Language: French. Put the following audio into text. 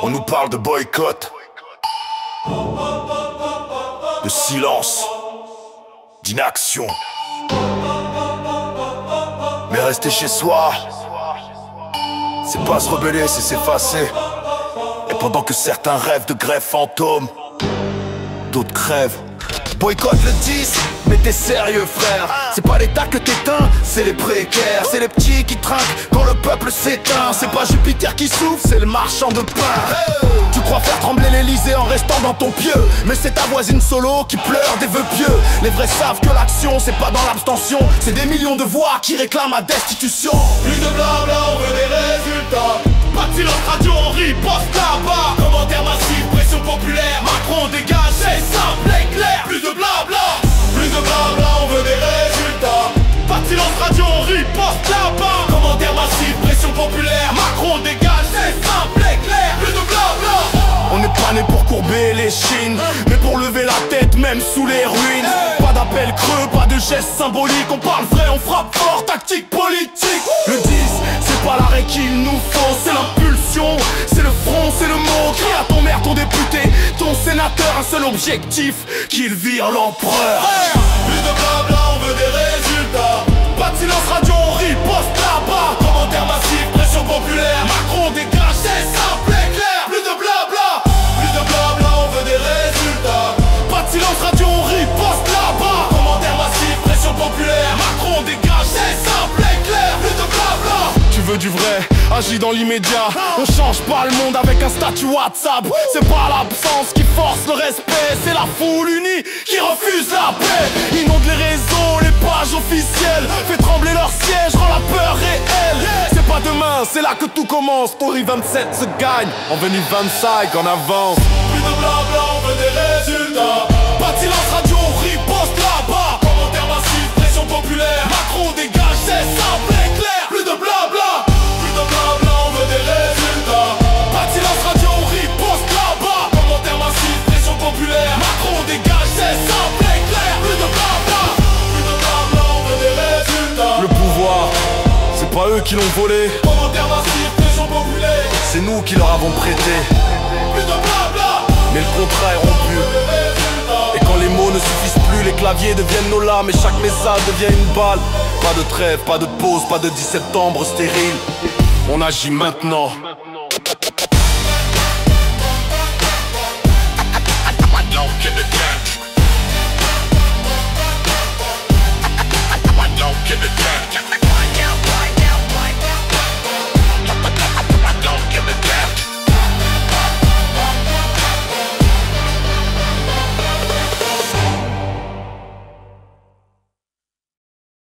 On nous parle de boycott, de silence, d'inaction. Mais rester chez soi, c'est pas se rebeller, c'est s'effacer. Et pendant que certains rêvent de grève fantôme, d'autres crèvent. Boycott le 10, mais t'es sérieux frère. C'est pas l'État que t'éteins, c'est les précaires. C'est les petits qui trinquent quand le peuple s'éteint. C'est pas Jupiter qui souffle, c'est le marchand de pain. Tu crois faire trembler l'Elysée en restant dans ton pieu, mais c'est ta voisine solo qui pleure des vœux pieux. Les vrais savent que l'action c'est pas dans l'abstention, c'est des millions de voix qui réclament la destitution. Plus de blabla, on veut des résultats. Pas de silence radio, on riposte là-bas. Commentaires massifs, pression populaire. Macron dégage, c'est simple et clair. Plus de blabla, on veut des résultats. Pas de silence radio, on riposte là-bas. Commentaires massifs, pression populaire. Macron dégage, c'est simple et clair. Plus de blabla. On n'est pas né pour courber les chines, mais pour lever la tête même sous les ruines. Pas d'appel creux, pas de gestes symboliques. On parle vrai, on frappe fort, tactique politique. Le 10, c'est pas l'arrêt qu'il nous faut, c'est l'impulsion, c'est le front, c'est le mot. Crie à ton maire, ton député, ton sénateur, un seul objectif, qu'il vire l'empereur. Plus de blabla, on veut des résultats. Pas de silence radio, on riposte là-bas. Commentaires massifs, pression populaire. Macron dégage, c'est simple et clair. Plus de blabla, on veut des résultats. Pas de silence radio, on riposte là-bas. Commentaires massifs, pression populaire. Macron dégage, c'est simple et clair. Plus de blabla. Tu veux du vrai, agis dans l'immédiat. On change pas le monde avec un statut WhatsApp. C'est pas l'absence qui force le respect, c'est la foule unie qui refuse la paix. Inonde les réseaux, les pages officielles, fait trembler leur siège, rend la peur réelle. C'est pas demain, c'est là que tout commence. Story 27 se gagne, en venue 25 en avance. Plus de blabla, on veut des résultats. Pas de silence radio, on riposte là-bas. Commentaires massifs, pression populaire. Macron dégage, c'est simple et clair. Plus de blabla, on veut des résultats. Pas de silence radio, on riposte là-bas. Commentaires massifs, pression populaire. Macron dégage, c'est simple et clair. Plus de blabla, on veut des résultats. Le pouvoir, c'est pas eux qui l'ont volé, Commentaires massifs, pression populaire. c'est nous qui leur avons prêté. Plus de blabla, Mais le contrat est rompu. Et quand les mots ne suffisent plus, les claviers deviennent nos lames et chaque message devient une balle. Pas de trêve, pas de pause, pas de 10 septembre stérile. On agit maintenant.